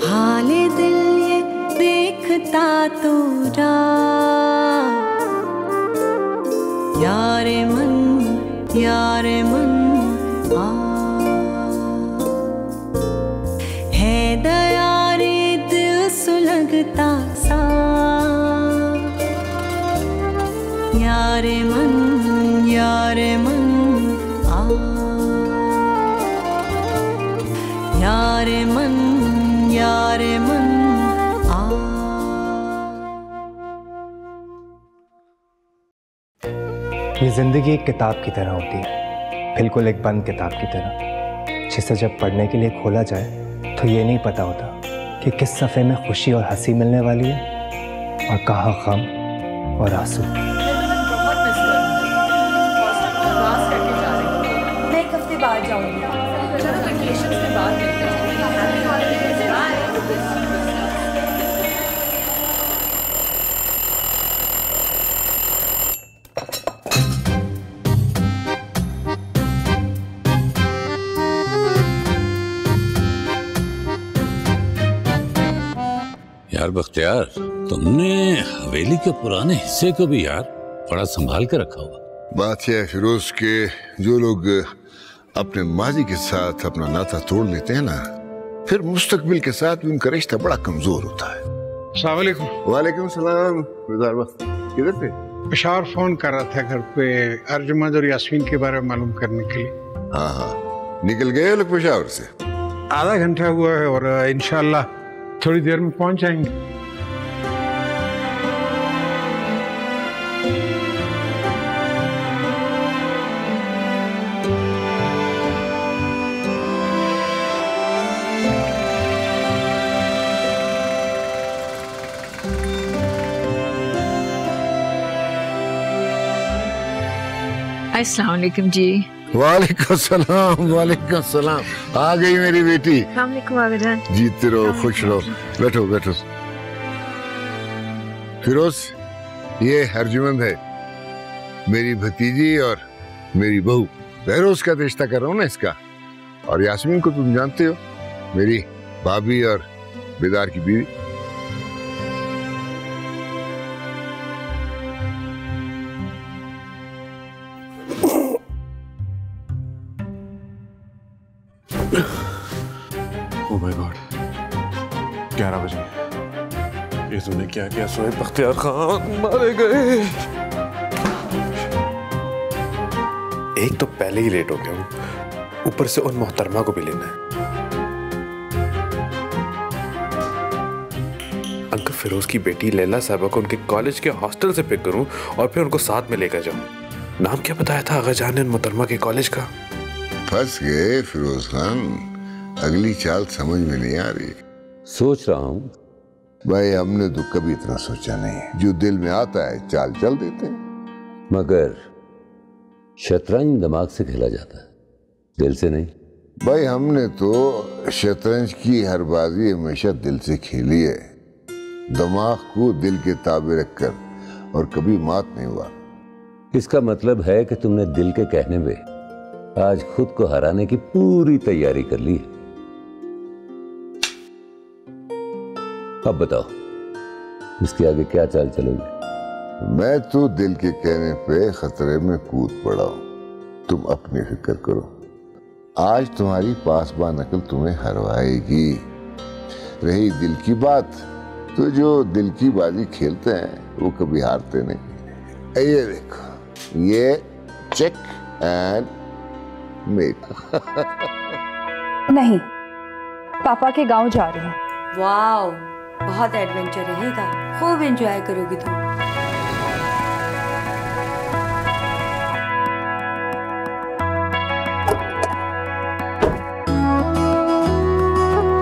हाले दिल ये देखता तो यारे मन आ है दया रे दिल सुलगता सा यारे मन आ यारे मन आ। ये जिंदगी एक किताब की तरह होती है, बिल्कुल एक बंद किताब की तरह, जिसे जब पढ़ने के लिए खोला जाए तो ये नहीं पता होता कि किस सफ़े में खुशी और हंसी मिलने वाली है और कहाँ गम और आंसू। मैं एक हफ्ते बाद जाऊंगी। चलो वेकेशन के बाद मिलते हैं। यार बख्तियार, तुमने हवेली के पुराने हिस्से को भी यार बड़ा संभाल के रखा हुआ। बात यह है फिरोज के जो लोग अपने माजी के साथ अपना नाता तोड़ लेते हैं ना, फिर मुस्तकबिल के साथ भी उनका रिश्ता बड़ा कमजोर होता है। अस्सलाम वालेकुम। वालेकुम सलाम। किधर थे? पेशावर फोन कर रहा था घर पे अर्जुमंद और यास्मीन के बारे में मालूम करने के लिए। हाँ, निकल गए लोग पेशावर से? आधा घंटा हुआ है और इंशाल्लाह थोड़ी देर में पहुंच जाएंगे। अस्सलाम वालेकुम जी। वालेकुम सलाम। वालेकुम सलाम। आ गई मेरी बेटी। अस्सलाम वालेकुम आबिदान। जीते रहो, खुश रहो। बैठो बैठो। फिरोज, ये अर्जुमंद है, मेरी भतीजी और मेरी बहू। बहरोज का रिश्ता कर रहा हूँ ना इसका। और यास्मीन को तुम जानते हो, मेरी भाभी और बेदार की बीवी। ओह माय गॉड, 11 बजे। ये तुमने क्या किया? सोए बख्तियार खान मारे गए। एक तो पहले ही लेट हो गया हूँ, ऊपर से उन मोहतरमा को भी लेना है। अंकल फिरोज की बेटी लैला साहबा को उनके कॉलेज के हॉस्टल से पिक करूं और फिर उनको साथ में लेकर जाऊं। नाम क्या बताया था आगा जान ने उन मोहतरमा के कॉलेज का? फंस गए फिरोज खान, अगली चाल समझ में नहीं आ रही। सोच रहा हूँ भाई, हमने तो कभी इतना सोचा नहीं। जो दिल में आता है चाल चल देते हैं। मगर शतरंज दिमाग से खेला जाता है, दिल से नहीं। भाई, हमने तो शतरंज की हर बाजी हमेशा दिल से खेली है, दिमाग को दिल के ताबे रखकर, और कभी मात नहीं हुआ। इसका मतलब है कि तुमने दिल के कहने पे आज खुद को हराने की पूरी तैयारी कर ली है। अब बताओ, इसके आगे क्या चाल चलोगी? मैं तो दिल के कहने पे खतरे में कूद पड़ा हूं। तुम अपनी फिक्र करो। आज तुम्हारी पासबान अकल तुम्हें हरवाएगी। रही दिल की बात, तो जो दिल की बाजी खेलते हैं वो कभी हारते नहीं। ये देखो, ये चेक एंड मेट। नहीं, पापा के गांव जा रही हूँ। वाओ, बहुत एडवेंचर रहेगा, खूब एंजॉय करोगी तुम।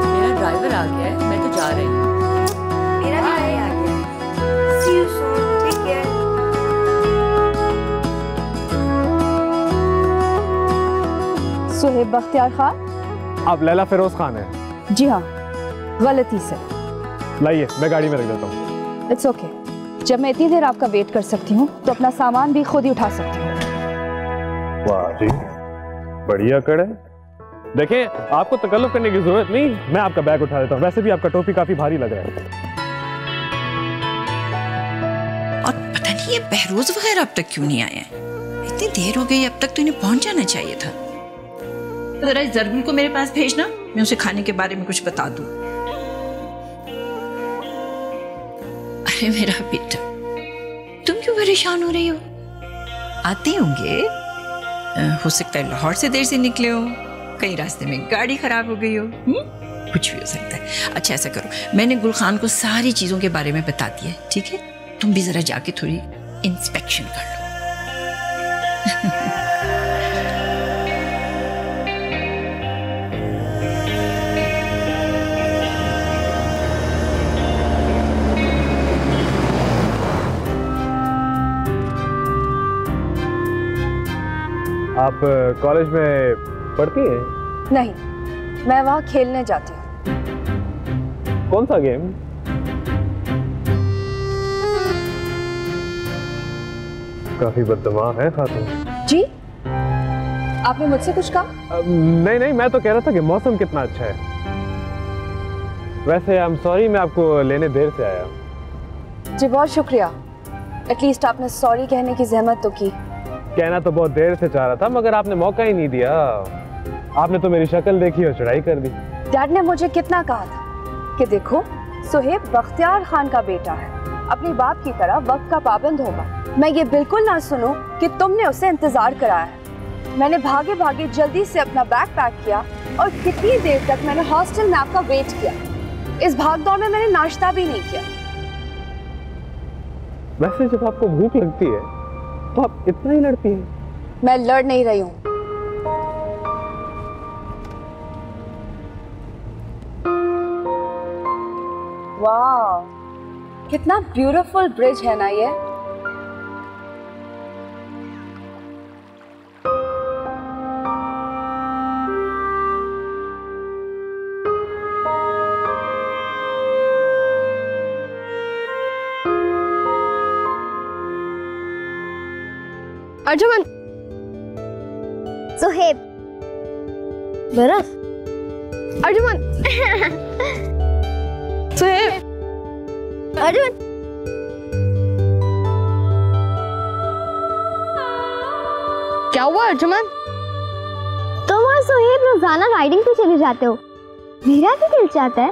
मेरा ड्राइवर आ गया है, मैं तो जा रही हूँ। मेरा भी आ गया। See you soon. Take care. Suhaib Bakhtiyar Khan? आप लैला फिरोज खान हैं? जी हाँ, गलती से। लाइए, मैं गाड़ी में रख देता हूँ। It's okay. जब मैं इतनी देर आपका वेट कर सकती हूँ तो अपना सामान भी खुद ही उठा सकती हूँ। वाह जी, बढ़िया कड़े। देखें, आपको तकल्लुफ करने की जरूरत नहीं, मैं आपका बैग उठा देता हूँ। वैसे भी आपका टोपी काफी भारी लग रहा है। और पता नहीं ये बहरोज वगैरह अब तक क्यों नहीं आए हैं? इतनी देर हो गई, अब तक तो इन्हें पहुंच जाना चाहिए था। जरा जरगुल को मेरे पास भेजना, मैं उसे खाने के बारे में कुछ बता दूं। अरे मेरा बेटा, तुम क्यों परेशान हो रही हो? आते होंगे, हो सकता है लाहौर से देर से निकले हो, कहीं रास्ते में गाड़ी खराब हो गई हो, कुछ भी हो सकता है। अच्छा ऐसा करो, मैंने गुल खान को सारी चीजों के बारे में बता दिया, ठीक है? तुम भी जरा जाके थोड़ी इंस्पेक्शन कर लो। आप कॉलेज में पढ़ती हैं? नहीं, मैं वहाँ खेलने जाती हूँ। कौन सा गेम? काफी बददिमाग है खातून। जी, आपने मुझसे कुछ कहा? नहीं, मैं तो कह रहा था कि मौसम कितना अच्छा है। वैसे आई एम सॉरी, मैं आपको लेने देर से आया। जी बहुत शुक्रिया, एटलीस्ट आपने सॉरी कहने की जहमत तो की। कहना तो बहुत देर से चाह रहा था, मगर आपने मौका ही नहीं दिया। आपने तो मेरी शक्ल देखी और चढ़ाई कर दी। डैड ने मुझे कितना कहा था कि देखो, सुहेब बख्तियार खान का बेटा है, अपने बाप की तरह वक्त का पाबंद होगा। मैं ये बिल्कुल ना सुनूं कि तुमने उसे इंतजार कराया। मैंने भागे भागे जल्दी से अपना बैग पैक किया और कितनी देर तक मैंने हॉस्टल में आपका वेट किया। इस भागदौड़ में मैंने नाश्ता भी नहीं किया। वैसे जब आपको भूख लगती है तो आप इतना ही लड़ती हैं? मैं लड़ नहीं रही हूँ। वाह, कितना ब्यूटीफुल ब्रिज है ना ये। अर्जुमन, सुहेब, बरस, अर्जुमन, सुहेब, अर्जुमन। क्या हुआ अर्जुमन? तुम और सुहेब रोजाना राइडिंग पे चले जाते हो, मेरा भी दिल चाहता है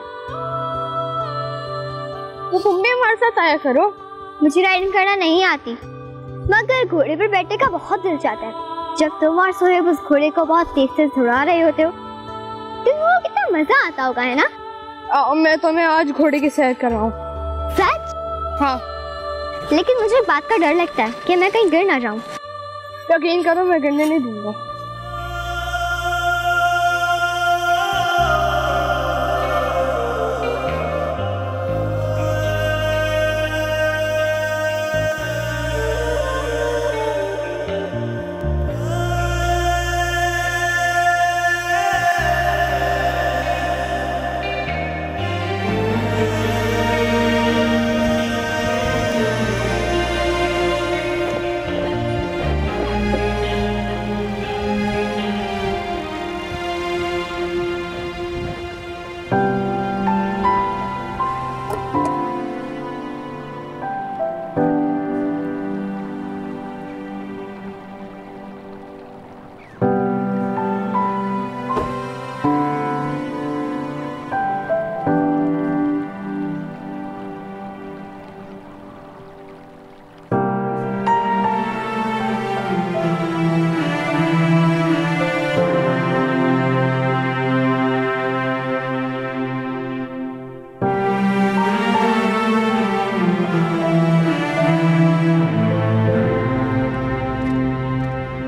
तो तुम भी हमारे साथ आया करो। मुझे राइडिंग करना नहीं आती, मगर घोड़े पर बैठने का बहुत दिल चाहता है। जब तुम और सुहेब उस घोड़े को बहुत तेज से दौड़ा रहे होते हो, तुम्हें कितना मजा आता होगा, है ना? मैं तुम्हें आज घोड़े की सैर कर रहा हूँ। सच? हाँ। लेकिन मुझे एक बात का डर लगता है कि मैं कहीं गिर ना जाऊँ। यकीन करो, मैं गिरने नहीं दूंगा।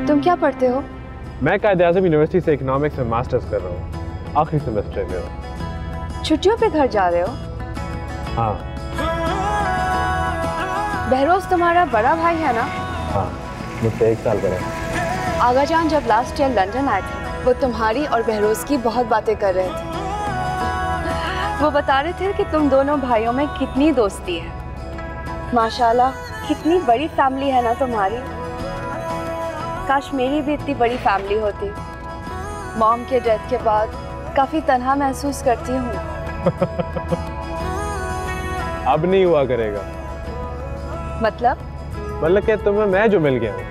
तुम क्या पढ़ते हो? मैं कायद-ए-आज़म यूनिवर्सिटी से इकोनॉमिक्स में मास्टर्स कर रहा हूँ, आखिरी सेमेस्टर में हूँ। छुट्टियों पे घर जा रहे हो? हाँ। बहरोज तुम्हारा बड़ा भाई है ना? हाँ, मुझसे 1 साल बड़ा है। आगा जान जब लास्ट ईयर लंदन आए थे, वो तुम्हारी और बहरोज की बहुत बातें कर रहे थे। वो बता रहे थे कि तुम दोनों भाइयों में कितनी दोस्ती है। माशाल्लाह, कितनी बड़ी फैमिली है ना तुम्हारी। काश मेरी भी इतनी बड़ी फैमिली होती। मॉम के डेथ के बाद काफी तन्हा महसूस करती हूँ। अब नहीं हुआ करेगा। मतलब कि तुम्हें मैं जो मिल गया हूँ।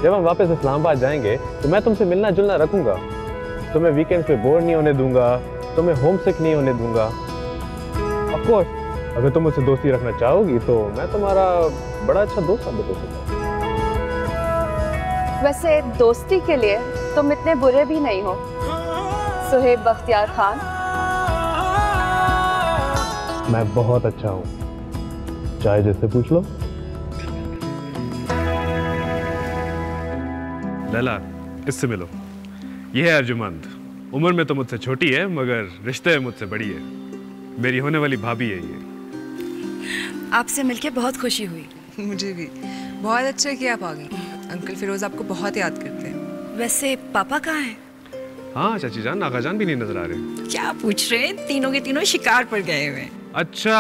जब हम वापस इस्लामाबाद जाएंगे तो मैं तुमसे मिलना जुलना रखूंगा। तुम्हें वीकेंड्स पे बोर नहीं होने दूंगा, तुम्हें होम सिक नहीं होने दूंगा। ऑफ कोर्स अगर तुम मुझसे दोस्ती रखना चाहोगी तो मैं तुम्हारा बड़ा अच्छा दोस्त साबित हो सकता हूँ। वैसे दोस्ती के लिए तुम इतने बुरे भी नहीं हो सुहेब बख्तियार खान। मैं बहुत अच्छा हूँ, चाहे जिससे पूछ लो। लैला, इससे मिलो। ये है अर्जुमंद। उम्र में तो मुझसे छोटी है मगर रिश्ते में मुझसे बड़ी है। मेरी होने वाली भाभी है ये। आपसे मिलके बहुत खुशी हुई। मुझे भी बहुत अच्छा किया आप आ गई। अंकल फिरोज आपको बहुत याद करते हैं। वैसे पापा कहाँ हैं? हाँ चाची जान, नागा जान भी नहीं नजर आ रहे। क्या पूछ रहे हैं? तीनों के तीनों शिकार पर गए हुए। अच्छा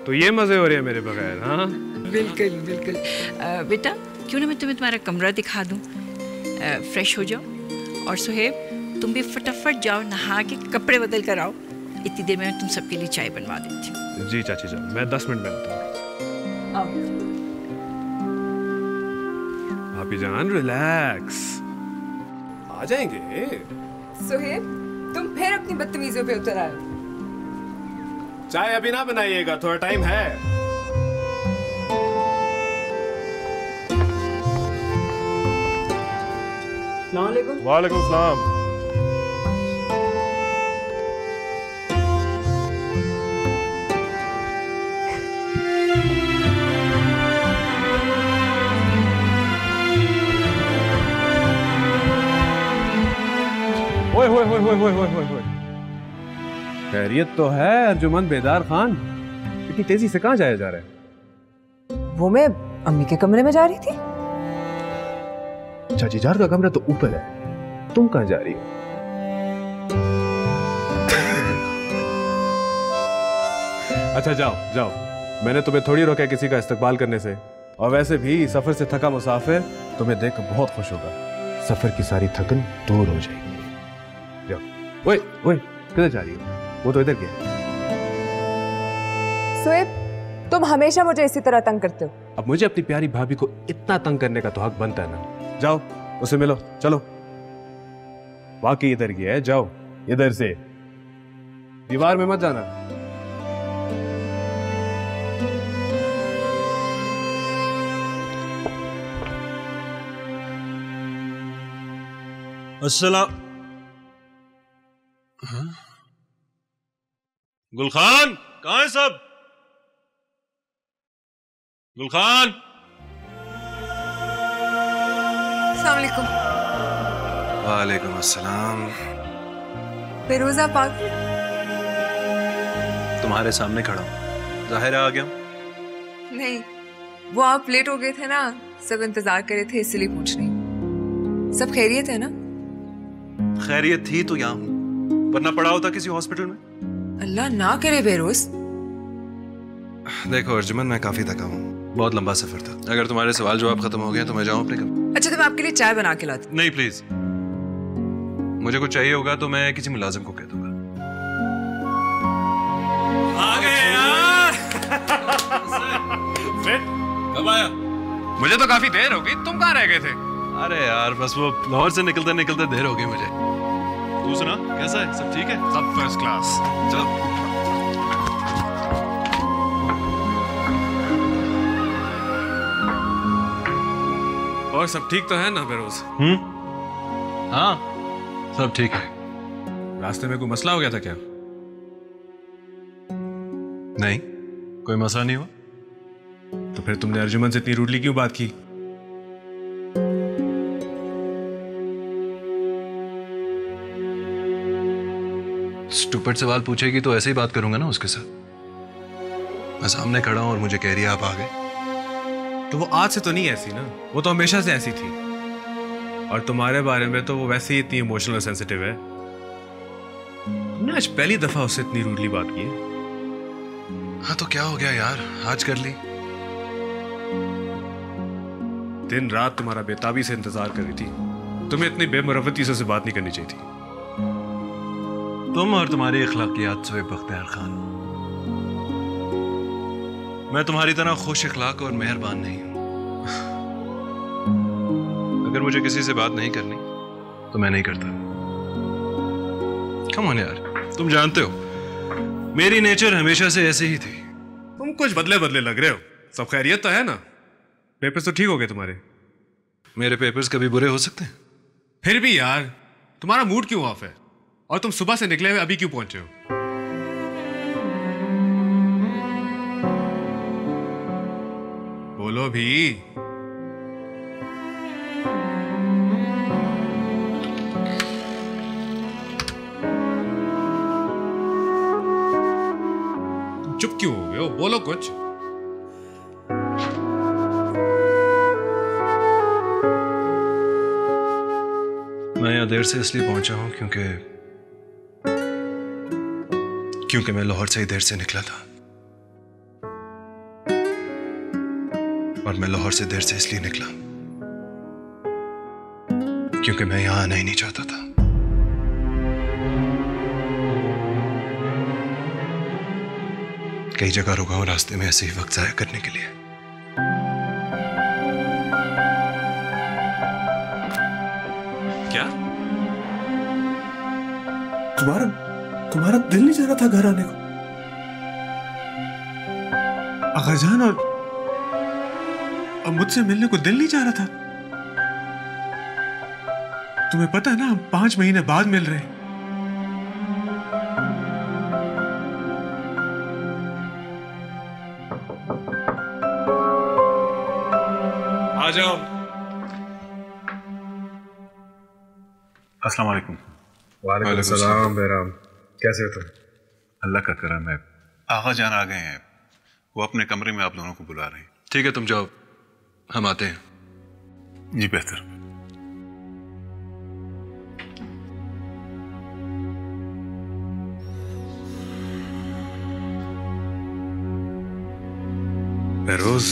तो ये मजे हो रहे हैं मेरे बगैर? हाँ बिल्कुल बिल्कुल। बेटा क्यों ना मैं तुम्हें तुम्हारा कमरा दिखा दूं। फ्रेश हो जाओ और सुहेब तुम भी फटाफट जाओ, नहा के कपड़े बदल कर आओ। इतनी देर में तुम सबके लिए चाय बनवा देती हूँ। जी चाची जान, मैं 10 मिनट में आता हूँ। भाभी जान रिलैक्स, आ जाएंगे। सुहेब तुम फिर अपनी बदतमीजियों पे उतर आए। चाय अभी ना बनाइएगा, थोड़ा टाइम है। वालेकुम सलाम। ओए होए होए होए होए होए होए। खैरियत तो है अर्जुमंद बेदार खान? इतनी तेजी से कहाँ जाया जा रहा है? वो मैं अम्मी के कमरे में जा रही थी। चाची जार का कमरा तो ऊपर है, तुम कहाँ जा रही हो? अच्छा जाओ जाओ, मैंने तुम्हें थोड़ी रोका किसी का इस्तकबाल करने से। और वैसे भी सफर से थका मुसाफिर तुम्हें देख बहुत खुश होगा। सफर की सारी थकन दूर हो जाएगी। जाओ। ओए ओए किधर जा रही हो? वो तो इधर गया। सुहेब तुम हमेशा मुझे इसी तरह तंग करते हो। अब मुझे अपनी प्यारी भाभी को इतना तंग करने का तो हक बनता है ना। जाओ उसे मिलो, चलो। वाकई इधर गया है, जाओ इधर से, दीवार में मत जाना। अस्सलाम। गुलखान कहाँ है सब? गुलखान। अस्सलाम वालेकुम। वालेकुम अस्सलाम। फिरोज आप आ गए? तुम्हारे सामने खड़ा हूँ, जाहिर है आ गया। नहीं, वो आप लेट हो गए थे ना, सब इंतजार कर रहे थे इसलिए पूछ रही। सब खैरियत है ना? खैरियत थी तो यहाँ हूँ, वरना पड़ा होता किसी हॉस्पिटल में। अल्लाह ना करे बेरोज। देखो अर्जुमन, मैं काफी थका हूँ, बहुत लंबा सफर था। अगर तुम्हारे सवाल जवाब खत्म हो गए तो मैं जाऊँ अपने कमरे। अच्छा तो मैं आपके लिए चाय बना के लाती। नहीं प्लीज, मुझे कुछ चाहिए होगा तो मैं किसी मुलाजिम को कह दूंगा। आ गए यार। कब आया? मुझे तो काफी देर हो गई, तुम कहाँ रह गए थे? अरे यार बस वो लाहौर से निकलते निकलते देर हो गई मुझे। तू सुना, कैसा है? सब ठीक है? सब फर्स्ट क्लास। चलो। और सब ठीक तो है ना बेरोज? हाँ सब ठीक है। रास्ते में कोई मसला हो गया था क्या? नहीं, कोई मसला नहीं हुआ। तो फिर तुमने अर्जुमन से इतनी रूडली क्यों बात की? स्टूपिड सवाल पूछेगी तो ऐसे ही बात करूंगा ना उसके साथ। मैं सामने खड़ा हूं और मुझे कह रही है आप आ गए। तो वो आज से तो नहीं ऐसी ना, वो तो हमेशा से ऐसी थी। और तुम्हारे बारे में तो वो वैसे ही इतनी इमोशनल और सेंसिटिव है। तुमने आज पहली दफा उससे इतनी रूडली बात की है। हाँ तो क्या हो गया यार, आज कर ली। दिन रात तुम्हारा बेताबी से इंतजार कर रही थी, तुम्हें इतनी बेमरवती से बात नहीं करनी चाहिए थी। तुम और तुम्हारी अखलाकियात सोए बख्तियार खान, मैं तुम्हारी तरह खुश अखलाक और मेहरबान नहीं हूं। अगर मुझे किसी से बात नहीं करनी तो मैं नहीं करता। कम ऑन यार, तुम जानते हो मेरी नेचर हमेशा से ऐसे ही थी। तुम कुछ बदले बदले लग रहे हो। सब खैरियत तो है ना? पेपर्स तो ठीक हो गए तुम्हारे? मेरे पेपर्स कभी बुरे हो सकते हैं? फिर भी यार, तुम्हारा मूड क्यों ऑफ है? और तुम सुबह से निकले हुए अभी क्यों पहुंचे हो? बोलो भी। चुप क्यों हो गए हो? बोलो कुछ। मैं यहाँ देर से इसलिए पहुंचा हूं क्योंकि मैं लाहौर से ही देर से निकला था। और मैं लाहौर से देर से इसलिए निकला क्योंकि मैं यहां आना ही नहीं चाहता था। कई जगह रुका हूं रास्ते में ऐसे ही वक्त जाया करने के लिए। क्या तुम्हारा दिल नहीं चाह रहा था घर आने को? अगाजान और मुझसे मिलने को दिल नहीं चाह रहा था? तुम्हें पता है ना, हम 5 महीने बाद मिल रहे हैं। आ जाओ। अस्सलाम वालेकुम। वालेकुम सलाम बैराम, कैसे हो तुम? अल्लाह का करम है, आगा जान आ गए हैं। वो अपने कमरे में आप दोनों को बुला रहे हैं। ठीक है, तुम जाओ, हम आते हैं। जी बेहतर। बहरोज,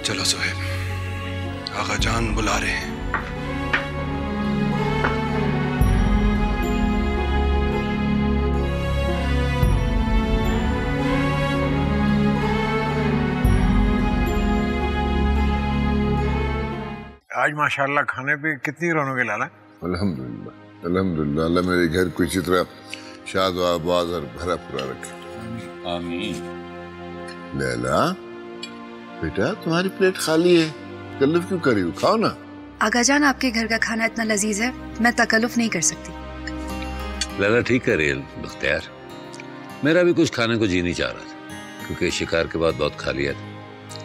चलो सोहेब, आगा जान बुला रहे हैं। आज माशाल्लाह खाने पे कितनी रौनक है लाला। अल्हम्दुलिल्लाह अल्हम्दुलिल्लाह, अल्लाह मेरे घर को इसी तरह शाद व आबाद और भरा पूरा रखे। आमीन। लैला बेटा, तुम्हारी प्लेट खाली है, तकल्लुफ क्यों करी हो? खाओ ना। आगा जान, आपके घर का खाना इतना लजीज है, मैं तकल्लुफ नहीं कर सकती। लैला ठीक है रेल बख्तियार, मेरा भी कुछ खाने को जी नहीं चाह रहा था क्योंकि शिकार के बाद बहुत खा लिया था।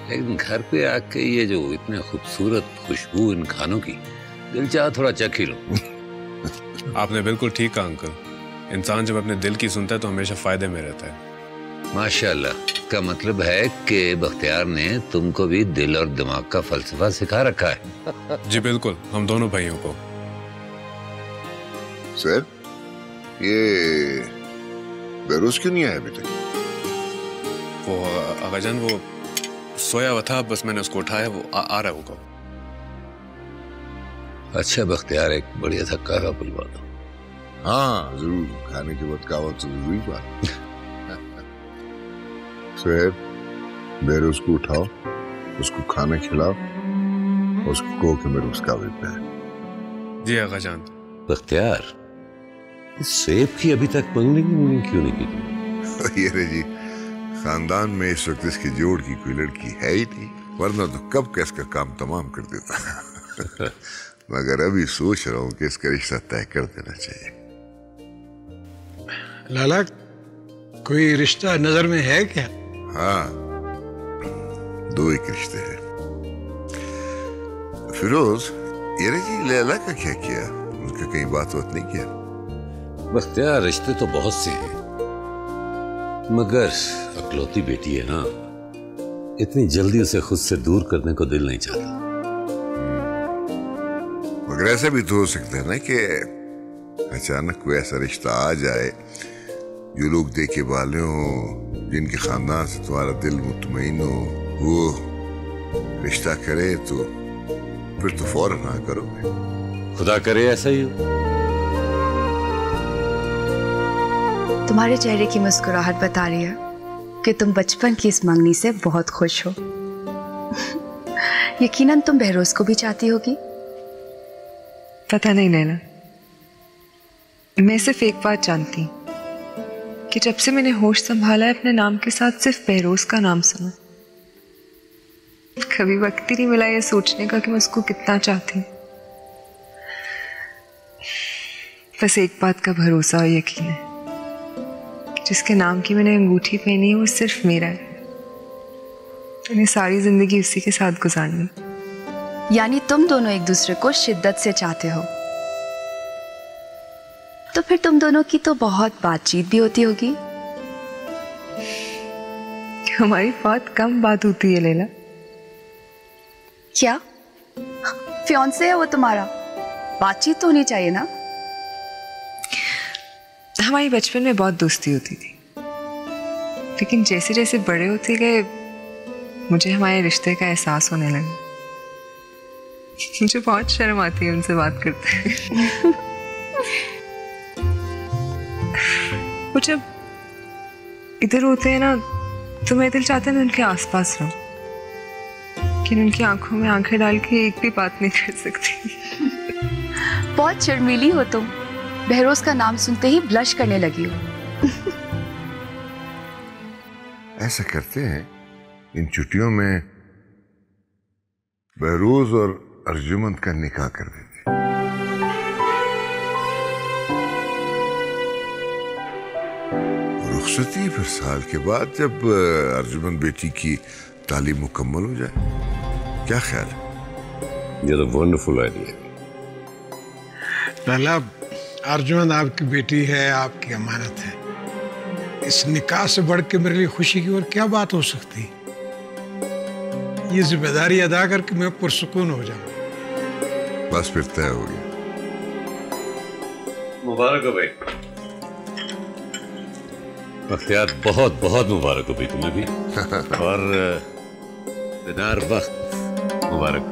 लेकिन घर पे आके ये जो इतने खूबसूरत खुशबू इन खानों की, दिल चाह थोड़ा चख ही लो। आपने बिल्कुल ठीक कहा अंकल। इंसान जब अपने दिल की सुनता है तो हमेशा फायदे में रहता है। माशाल्लाह, का मतलब है कि बख्तियार ने तुमको भी दिल और दिमाग का फलसफा सिखा रखा है। जी बिल्कुल, हम दोनों भाइयों को। सर, ये बेरोज क्यों नहीं आया अभी तक? वो आगाजान वो सोया हुआ था, बस मैंने उसको उठाया, वो आ रहा होगा। अच्छा बख्तियार, एक बढ़िया सा कहवा बुलवा दो। हाँ जरूर, खाने के बाद कहवा तो जरूरी बात। सुहेब, बेरोज को उठाओ, उसको खाना खिलाओ, उसको कहो कि मेरे उसका भी पे है। जी आगाजान। बख्तियार, इस सेब की अभी तक मंगनी क्यों नहीं की? ये रे जी, खानदान में इस वक्त इसकी जोड़ की कोई लड़की है ही नहीं, वरना तो कब का इसका काम तमाम कर देता। मगर अभी सोच रहा हूँ कि इसका रिश्ता तय कर देना चाहिए। लाला, कोई रिश्ता नजर में है क्या? हाँ, 2 एक रिश्ते हैं। फिरोज, ये रे जी, लैला का क्या किया? उनका कहीं बात नहीं किया? बख्तियार, रिश्ते तो बहुत से हैं, मगर अकलौती बेटी है ना, इतनी जल्दी उसे खुद से दूर करने को दिल नहीं चाहता। मगर ऐसा भी तो हो सकता है ना कि अचानक कोई ऐसा रिश्ता आ जाए जो लोग देखे वाले हो, जिनके खानदान से तुम्हारा दिल मुतमईन हो, वो रिश्ता करे तो फिर तो फौरन हाँ करोगे। खुदा करे ऐसा ही हो। तुम्हारे चेहरे की मुस्कुराहट बता रही है कि तुम बचपन की इस मंगनी से बहुत खुश हो। यकीनन तुम बहरोज को भी चाहती होगी। पता नहीं नैना, मैं सिर्फ एक बात जानती कि जब से मैंने होश संभाला है अपने नाम के साथ सिर्फ बहरोज का नाम सुना। कभी वक्त ही नहीं मिला ये सोचने का कि मैं उसको कितना चाहती हूँ। बस एक बात का भरोसा और यकीन है, जिसके नाम की मैंने अंगूठी पहनी है वो सिर्फ मेरा है। मैंने सारी जिंदगी उसी के साथ गुजारनी। यानी तुम दोनों एक दूसरे को शिद्दत से चाहते हो, तो फिर तुम दोनों की तो बहुत बातचीत भी होती होगी। हमारी बहुत कम बात होती है लैला। क्या फियांसे है वो तुम्हारा? बातचीत तो होनी चाहिए ना। हमारी बचपन में बहुत दोस्ती होती थी, लेकिन जैसे जैसे बड़े होते गए मुझे हमारे रिश्ते का एहसास होने लगा। मुझे बहुत शर्म आती है उनसे बात करते हुए। वो जब इधर होते हैं ना तो मेरा दिल चाहता है मैं उनके आसपास रहूं, लेकिन उनकी आंखों में आंखें डाल के एक भी बात नहीं कर सकती। बहुत शर्मीली हो तुम। बहरोज का नाम सुनते ही ब्लश करने लगी हो। ऐसा करते हैं इन छुट्टियों में बहरोज और अर्जुमंद का निकाह कर देते। रुखसती फिर साल के बाद जब अर्जुमंद बेटी की तालीम मुकम्मल हो जाए। क्या ख्याल है? ये तो वंडरफुल आइडिया। लैला, अर्जुमंद आपकी बेटी है, आपकी अमानत है। इस निकाह से बढ़ के मेरे लिए खुशी की और क्या बात हो सकती। ये जिम्मेदारी अदा करके मैं पुरसुकून हो जाऊं। बस फिर तय हो गया। मुबारक हो भाई। बख्तियार, बहुत बहुत मुबारक हो भाई तुम्हें भी। और दिनार वक्त मुबारक।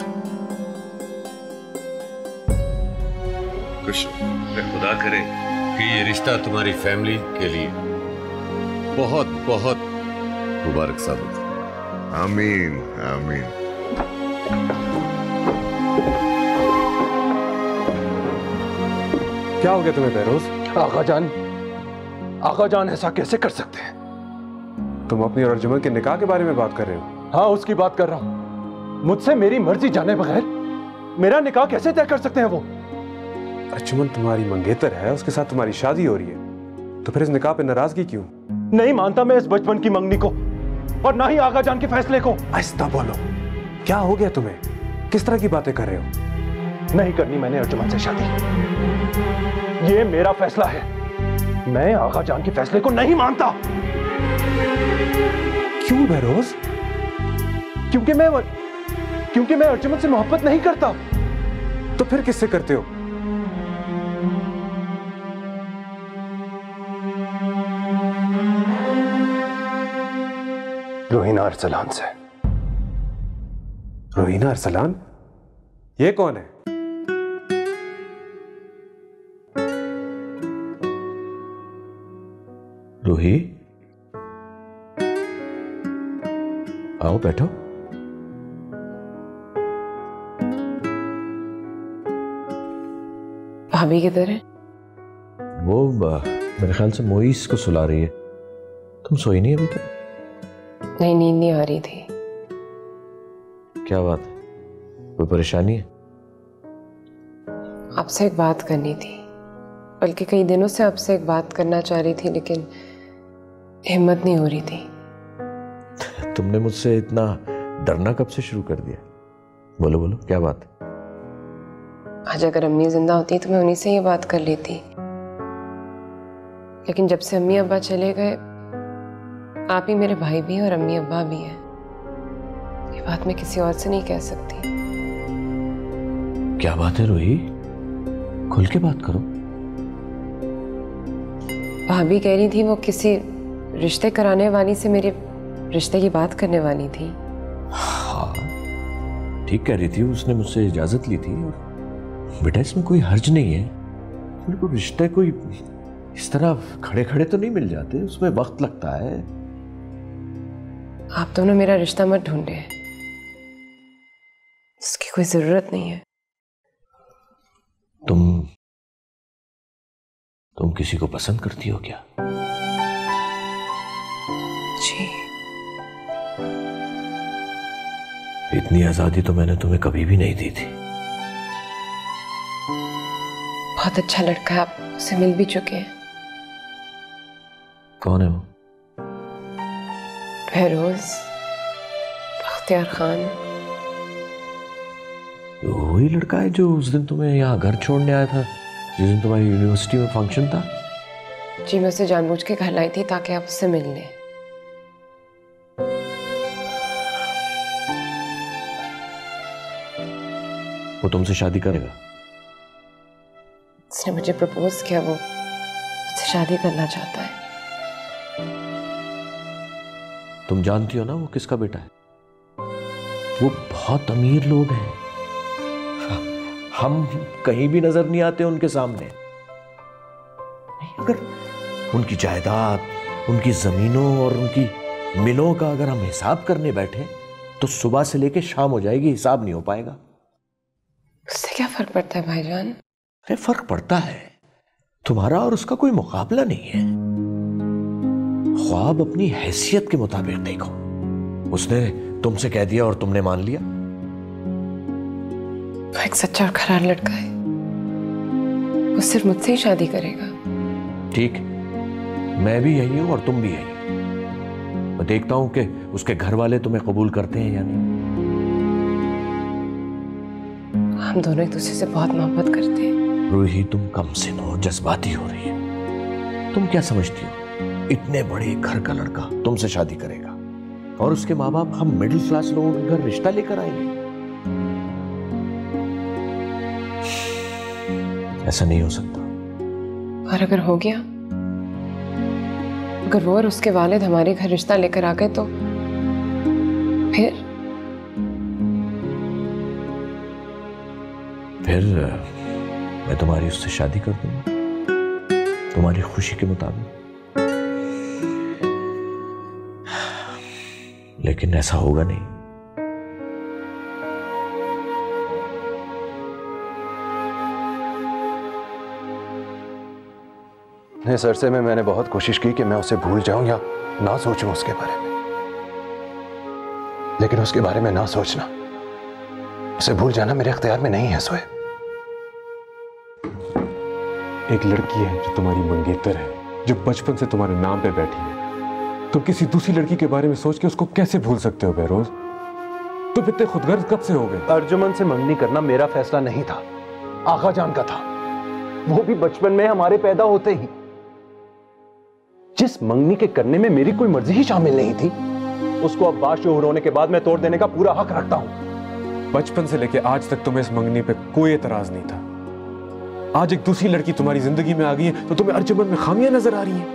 खुदा करे कि ये रिश्ता तुम्हारी फैमिली के लिए बहुत बहुत मुबारक साबित हो। आमीन आमीन। क्या हो गया तुम्हें बहरोज? आका जान ऐसा कैसे कर सकते हैं? तुम अपनी और अर्जुमंद के निकाह के बारे में बात कर रहे हो? हाँ, उसकी बात कर रहा हूं। मुझसे मेरी मर्जी जाने बगैर मेरा निकाह कैसे तय कर सकते हैं वो? अर्जुमंद तुम्हारी मंगेतर है, उसके साथ तुम्हारी शादी हो रही है, तो फिर इस निकाह पे नाराजगी क्यों? नहीं मानता मैं इस बचपन की मंगनी को और ना ही आका जान के फैसले को। आहिस्ता बोलो, क्या हो गया तुम्हें? किस तरह की बातें कर रहे हो? नहीं करनी मैंने अर्जुमंद से शादी। ये मेरा फैसला है। मैं आका जान के फैसले को नहीं मानता। क्यों बहरोज? क्योंकि मैं अर्जुमंद से मोहब्बत नहीं करता। तो फिर किससे करते हो? रोहिना अरसलान से। रोहिना अरसलान? ये कौन है? रूही, आओ बैठो। भाभी किधर है? वो मेरे ख्याल से मोइस को सुला रही है। तुम सोई नहीं अभी तक? नहीं, नींद नहीं आ रही थी। क्या बात है? कोई परेशानी है? आपसे एक बात करनी थी, बल्कि कई दिनों से आपसे एक बात करना चाह रही थी, लेकिन हिम्मत नहीं हो रही थी। तुमने मुझसे इतना डरना कब से शुरू कर दिया? बोलो बोलो, क्या बात है? आज अगर अम्मी जिंदा होती तो मैं उन्हीं से ये बात कर लेती, लेकिन जब से अम्मी अब्बा चले गए, आप ही मेरे भाई भी हैं और अम्मी अब्बा भी हैं। ये बात मैं किसी और से नहीं कह सकती। क्या बात है रूही? खुल के बात करो। भाभी कह रही थी वो किसी रिश्ते कराने वाली से मेरे रिश्ते की बात करने वाली थी। हाँ ठीक कह रही थी, उसने मुझसे इजाजत ली थी। और बेटा इसमें कोई हर्ज नहीं है, मेरे को रिश्ते कोई इस तरह खड़े खड़े तो नहीं मिल जाते, उसमें वक्त लगता है। आप दोनों मेरा रिश्ता मत ढूंढे, इसकी कोई जरूरत नहीं है। तुम किसी को पसंद करती हो क्या? जी। इतनी आजादी तो मैंने तुम्हें कभी भी नहीं दी थी। बहुत अच्छा लड़का है, आप उससे मिल भी चुके हैं। कौन है वो? बहरोज बख्तियार खान। वही लड़का है जो उस दिन तुम्हें यहाँ घर छोड़ने आया था, जिस दिन तुम्हारी यूनिवर्सिटी में फंक्शन था? जी मैं उसे जानबूझ के घर लाई थी ताकि आप उससे मिल लें। वो तुमसे शादी करेगा? उसने मुझे प्रपोज किया, वो मुझसे शादी करना चाहता है। तुम जानती हो ना वो किसका बेटा है? वो बहुत अमीर लोग हैं, हम कहीं भी नजर नहीं आते उनके सामने। नहीं, अगर उनकी जायदाद, उनकी जमीनों और उनकी मिलों का अगर हम हिसाब करने बैठे तो सुबह से लेके शाम हो जाएगी, हिसाब नहीं हो पाएगा। उससे क्या फर्क पड़ता है भाईजान? अरे फर्क पड़ता है, तुम्हारा और उसका कोई मुकाबला नहीं है। ख्वाब अपनी हैसियत के मुताबिक देखो। उसने तुमसे कह दिया और तुमने मान लिया। वो एक सच्चा और खरा लड़का है, वो सिर्फ मुझसे ही शादी करेगा। ठीक, मैं भी यही हूं और तुम भी यही। मैं देखता हूं कि उसके घर वाले तुम्हें कबूल करते हैं या नहीं। हम दोनों एक दूसरे से बहुत मोहब्बत करते हैं। रूही तुम कम से नो जज्बाती हो रही है। तुम क्या समझती हो इतने बड़े घर का लड़का तुमसे शादी करेगा और उसके माँ बाप हम मिडिल क्लास लोगों के घर रिश्ता लेकर आएंगे? ऐसा नहीं हो सकता। और अगर हो गया, अगर वो और उसके वालिद हमारे घर रिश्ता लेकर आ गए तो फिर मैं तुम्हारी उससे शादी कर दूंगा तुम्हारी खुशी के मुताबिक। लेकिन ऐसा होगा नहीं। इस अरसे में मैंने बहुत कोशिश की कि मैं उसे भूल जाऊं या ना सोचूं उसके बारे में, लेकिन उसके बारे में ना सोचना, उसे भूल जाना मेरे इख्तियार में नहीं है। सोहेब, एक लड़की है जो तुम्हारी मंगेतर है, जो बचपन से तुम्हारे नाम पे बैठी है। तुम किसी दूसरी लड़की के बारे में सोच के उसको कैसे भूल सकते हो बहरोज? तुम इतने खुदगर्ज कब से हो गए? अर्जुमन से मंगनी करना मेरा फैसला नहीं था, आगा जान का था। वो भी बचपन में हमारे पैदा होते ही। जिस मंगनी के करने में मेरी कोई मर्जी ही शामिल नहीं थी, उसको अब बाशऊर होने के बाद मैं तोड़ देने का पूरा हक रखता हूं। बचपन से लेके आज तक तुम्हें इस मंगनी पे कोई एतराज नहीं था। आज एक दूसरी लड़की तुम्हारी जिंदगी में आ गई है तो तुम्हें अर्जुमन में खामियां नजर आ रही हैं।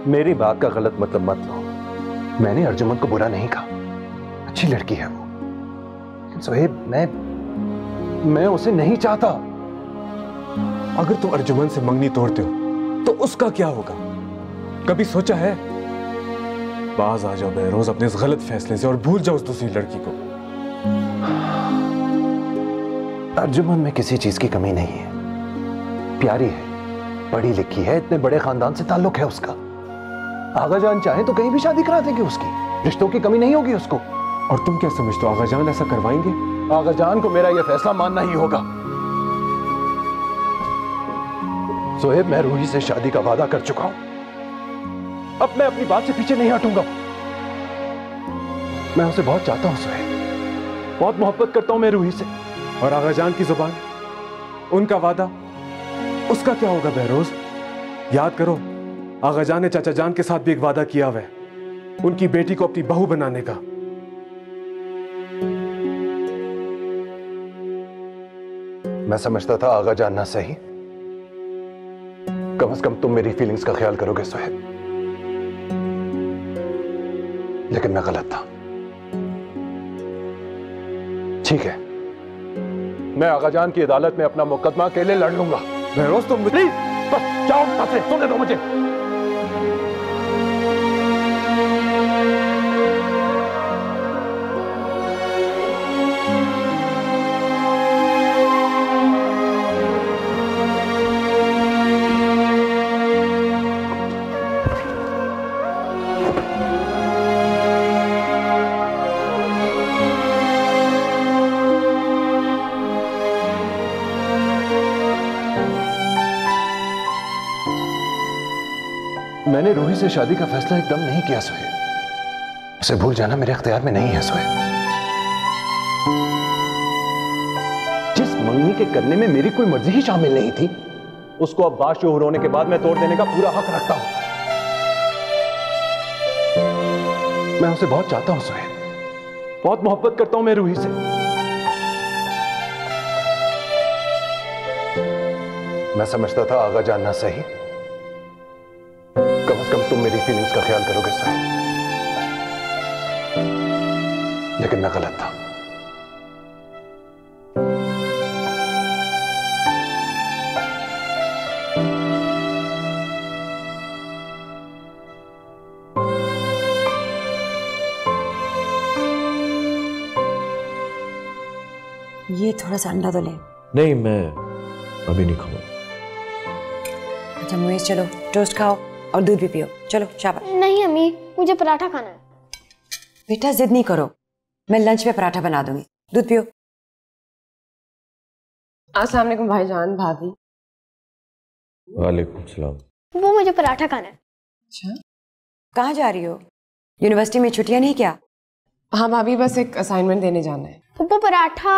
मेरी बात का गलत मतलब मत लो। मैंने अर्जुमन को बुरा नहीं कहा, अच्छी लड़की है वो। सोहेब, मैं उसे नहीं चाहता। अगर तुम अर्जुमन से मंगनी तोड़ते हो तो उसका क्या होगा? कभी सोचा है? बाज आ जाओ बहरोज अपने इस गलत फैसले से और भूल जाओ उस दूसरी लड़की को। अर्जुमन में किसी चीज की कमी नहीं है, प्यारी है, पढ़ी लिखी है, इतने बड़े खानदान से ताल्लुक है उसका। आगाजान चाहे तो कहीं भी शादी करा देंगे उसकी, रिश्तों की कमी नहीं होगी उसको। और तुम क्या समझते हो आगाजान ऐसा करवाएंगे? आगाजान को मेरा यह फैसला मानना ही होगा। सोहेब, मैं रूही से शादी का वादा कर चुका हूं, अब मैं अपनी बात से पीछे नहीं हटूंगा। मैं उसे बहुत चाहता हूं सोहेब, बहुत मोहब्बत करता हूं मैं रूही से। और आगाजान की जुबान, उनका वादा, उसका क्या होगा बहरोज? याद करो, आगाजान ने चाचा जान के साथ भी एक वादा किया हुआ है, उनकी बेटी को अपनी बहू बनाने का। मैं समझता था आगाजान ना सही कम से कम तुम मेरी फीलिंग्स का ख्याल करोगे सोहेब। लेकिन मैं गलत था। ठीक है, मैं आगाजान की अदालत में अपना मुकदमा अकेले लड़ लूंगा। बहरोज तुम प्लीज बस जाओ, सुनने दो मुझे। मैंने रूही से शादी का फैसला एकदम नहीं किया सोहेब। उसे भूल जाना मेरे इख्तियार में नहीं है सोहेब। जिस मंगनी के करने में मेरी कोई मर्जी ही शामिल नहीं थी, उसको अब बाशऊर होने के बाद मैं तोड़ देने का पूरा हक रखता हूं। मैं उसे बहुत चाहता हूं सोहेब, बहुत मोहब्बत करता हूं मैं रूही से। मैं समझता था आगा जानना सही, कम से कम तुम मेरी फीलिंग्स का ख्याल करोगे सोहेब। लेकिन मैं गलत था। ये थोड़ा सा अंडा तो ले। नहीं, मैं अभी नहीं खाऊंगा। अच्छा मुझे चलो टोस्ट खाओ और दूध भी पियो। चलो शाबाश। नहीं अम्मी, मुझे पराठा खाना है। बेटा जिद नहीं करो, मैं लंच में पराठा बना दूंगी। दूध पियो। अस्सलाम वालेकुम भाईजान, भाभी। वालेकुम सलाम। वो मुझे पराठा खाना है। अच्छा, कहाँ जा रही हो? यूनिवर्सिटी में छुट्टियां नहीं क्या? हाँ भाभी, बस एक असाइनमेंट देने जाना है। पप्पा पराठा।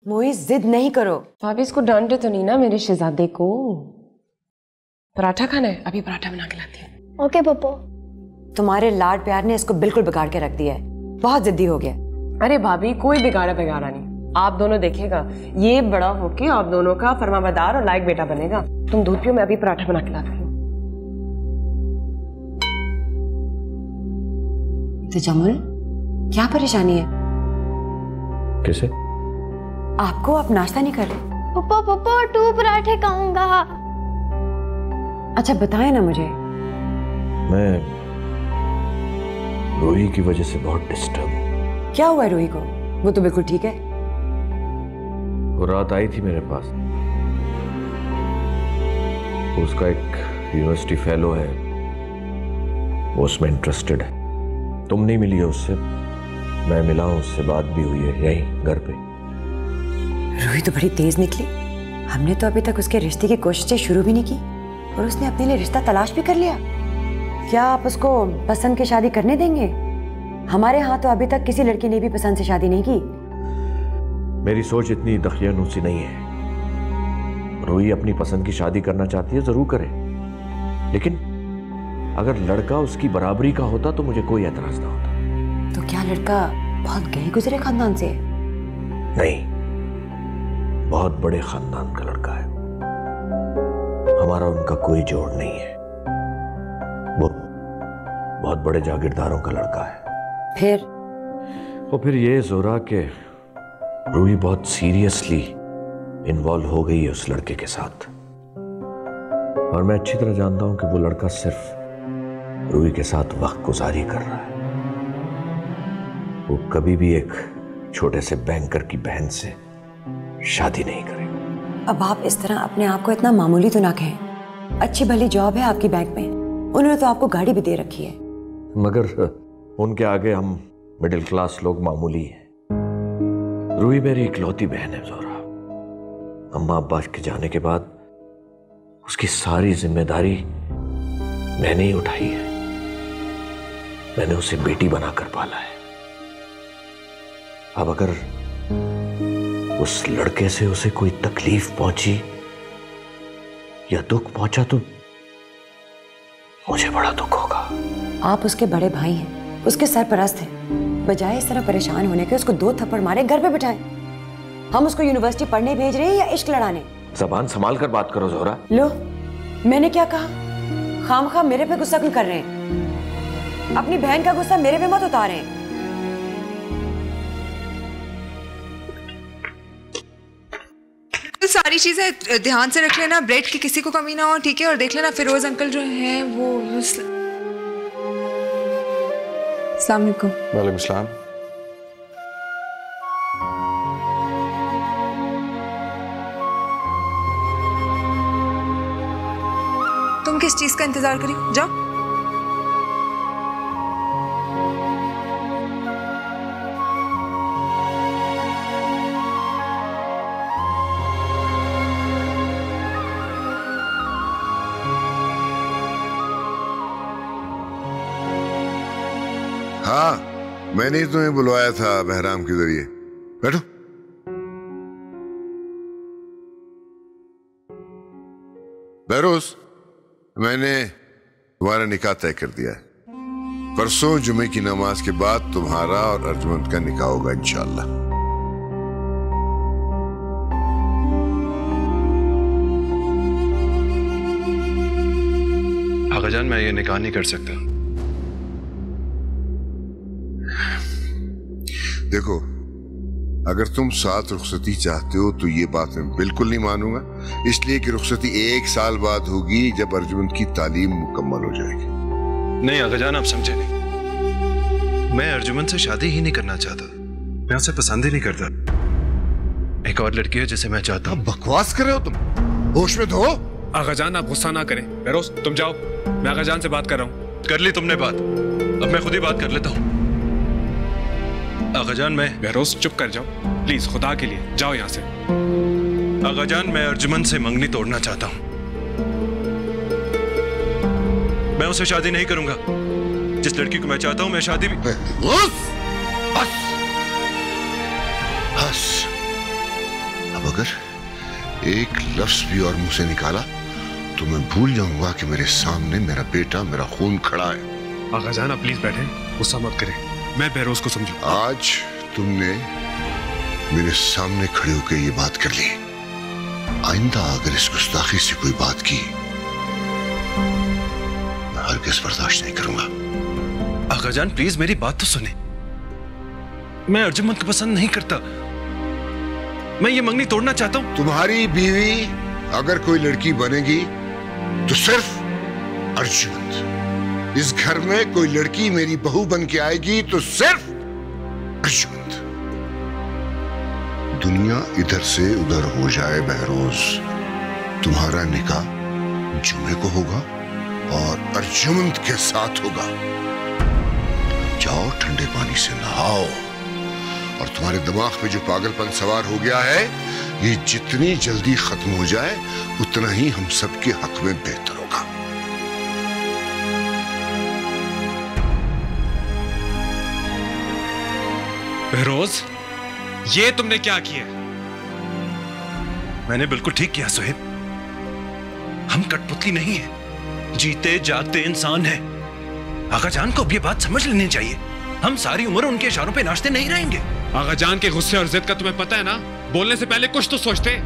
मोई जिद नहीं करो। भाभी इसको डांटे तो नहीं ना मेरे शहजादे को। पराठा खाना है, अभी पराठा बना के लाती हूँ। ओके पप्पा। तुम्हारे लाड प्यार ने इसको बिल्कुल बिगाड़ के रख दिया है, बहुत जिद्दी हो गया। अरे भाभी कोई बिगाड़ा नहीं, आप दोनों देखेगा, ये बड़ा होके आप दोनों का फरमाबरदार और लायक बेटा बनेगा। तुम दूध पियो, मैं अभी पराठा बना के लाती हूँ। तो जमुल क्या परेशानी है? कैसे? आपको आप नाश्ता नहीं कर रहे? पप्पा पप्पा 2 पराठे खाऊंगा। अच्छा बताएं ना मुझे। मैं रूही की वजह से बहुत डिस्टर्ब हूँ। क्या हुआ है रूही को? वो तो बिल्कुल ठीक है। वो रात आई थी मेरे पास। उसका एक यूनिवर्सिटी फेलो है, वो उसमें इंटरेस्टेड है। तुम नहीं मिली हो उससे, मैं मिला हूं, उससे बात भी हुई है यहीं घर पे। रूही तो बड़ी तेज निकली। हमने तो अभी तक उसके रिश्ते की कोशिशें शुरू भी नहीं की और उसने अपने लिए रिश्ता तलाश भी कर लिया। क्या आप उसको पसंद की शादी करने देंगे? हमारे यहाँ तो अभी तक किसी लड़की ने भी पसंद से शादी नहीं की। मेरी सोच इतनी दखियानूसी नहीं है। रूही अपनी पसंद की शादी करना चाहती है, जरूर करे, लेकिन अगर लड़का उसकी बराबरी का होता तो मुझे कोई एतराज ना होता। तो क्या लड़का बहुत गए गुजरे खानदान से? नहीं, बहुत बड़े खानदान का लड़का है। हमारा उनका कोई जोड़ नहीं है। वो बहुत बड़े जागीरदारों का लड़का है। फिर ये जोरा के रूही बहुत सीरियसली इन्वॉल्व हो गई है उस लड़के के साथ, और मैं अच्छी तरह जानता हूं कि वो लड़का सिर्फ रूही के साथ वक्त गुजारी कर रहा है। वो कभी भी एक छोटे से बैंकर की बहन से शादी नहीं करेगा। अब आप इस तरह अपने आप को इतना मामूली तो ना कहें। अच्छी भली जॉब है आपकी बैंक में, उन्होंने तो आपको गाड़ी भी दे रखी है। मगर उनके आगे हम मिडिल क्लास लोग मामूली हैं। रूही मेरी इकलौती बहन है जोरा। अम्मा अब्बा के जाने के बाद उसकी सारी जिम्मेदारी मैंने ही उठाई है। मैंने उसे बेटी बनाकर पाला है। अब अगर उस लड़के से उसे कोई तकलीफ पहुंची या दुख पहुंचा तो मुझे बड़ा दुख होगा। आप उसके बड़े भाई हैं, उसके सरपरस्त हैं। बजाय इस तरह परेशान होने के उसको 2 थप्पड़ मारे घर पे बिठाएं। हम उसको यूनिवर्सिटी पढ़ने भेज रहे हैं या इश्क लड़ाने? ज़बान संभाल कर बात करो जोरा। लो, मैंने क्या कहा? खामखा मेरे पे गुस्सा क्यों कर रहे हैं? अपनी बहन का गुस्सा मेरे पे मत उतारें। तो सारी चीजें ध्यान से रख लेना, ब्रेड की किसी को कमी ना हो, ठीक है? और देख लेना फिरोज अंकल जो है वो अस्सलाम वालेकुम। वालेकुम सलाम। तुम किस चीज का इंतजार करी? जाओ। हाँ, मैंने ही तुम्हें बुलवाया था बहराम के जरिए। बैठो। बहरोज, मैंने तुम्हारा निकाह तय कर दिया है। परसों जुमे की नमाज के बाद तुम्हारा और अर्जुमंद का निकाह होगा इंशाअल्लाह। आगा जान, मैं ये निकाह नहीं कर सकता। देखो, अगर तुम साथ रुखसती चाहते हो तो ये बात मैं बिल्कुल नहीं मानूंगा, इसलिए कि रुखसती 1 साल बाद होगी जब अर्जुमंद की तालीम मुकम्मल हो जाएगी। नहीं आगा जान, आप समझे नहीं। मैं अर्जुमंद से शादी ही नहीं करना चाहता। मैं उसे पसंद ही नहीं करता। एक और लड़की है जिसे मैं चाहता हूँ। बकवास कर रहे हो तुम, होश में तो हो। आगा जान, आप गुस्सा ना करें। बहरोज, तुम जाओ, मैं आगा जान से बात कर रहा हूँ। कर ली तुमने बात, अब मैं खुद ही बात कर लेता हूँ। आगाजान, मैं बहरोज चुप कर जाओ प्लीज, खुदा के लिए जाओ यहाँ से। आगाजान, मैं अर्जुमंद से मंगनी तोड़ना चाहता हूँ। मैं उसे शादी नहीं करूंगा। जिस लड़की को मैं चाहता हूँ मैं शादी भी। बस बस, अब अगर एक लफ्ज भी और मुंह से निकाला तो मैं भूल जाऊंगा कि मेरे सामने मेरा बेटा, मेरा खून खड़ा है। आगाजान, आप प्लीज बैठे, गुस्सा मत करें। मैं बहरोज को समझू। आज तुमने मेरे सामने खड़े होकर ये बात कर ली, आइंदा अगर इस गुस्ताखी से कोई बात की मैं हरगिज़ बर्दाश्त नहीं करूंगा। आगाजान, प्लीज मेरी बात तो सुने। मैं अर्जुमंद को पसंद नहीं करता। मैं ये मंगनी तोड़ना चाहता हूं। तुम्हारी बीवी अगर कोई लड़की बनेगी तो सिर्फ अर्जुमंद। इस घर में कोई लड़की मेरी बहू बन के आएगी तो सिर्फ अर्जुमंद। दुनिया इधर से उधर हो जाए बहरोज, तुम्हारा निकाह जुमे को होगा और अर्जुमंद के साथ होगा। जाओ, ठंडे पानी से नहाओ और तुम्हारे दिमाग में जो पागलपन सवार हो गया है, ये जितनी जल्दी खत्म हो जाए उतना ही हम सबके हक में बेहतर होगा। बहरोज, ये तुमने क्या किया? मैंने बिल्कुल ठीक किया सोहेब। हम कठपुतली नहीं है, जीते जागते इंसान हैं। आगाजान को अब ये बात समझ लेनी चाहिए। हम सारी उम्र उनके इशारों पे नाचते नहीं रहेंगे। आगाजान के गुस्से और जिद का तुम्हें पता है ना? बोलने से पहले कुछ तो सोचते।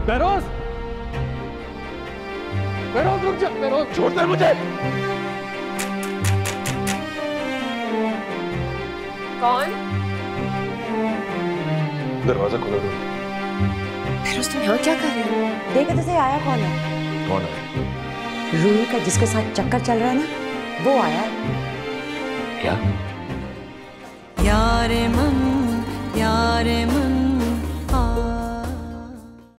बहरोज, बहरोज रुक जा, बहरोज छोड़ दे मुझे। कौन? दरवाजा खोलो। बहरोज, तुम यहाँ क्या कर रहे हो? देखो तो सही, आया कौन है? कौन है? रूही का जिसके साथ चक्कर चल रहा है ना, वो आया है। क्या? यारे मन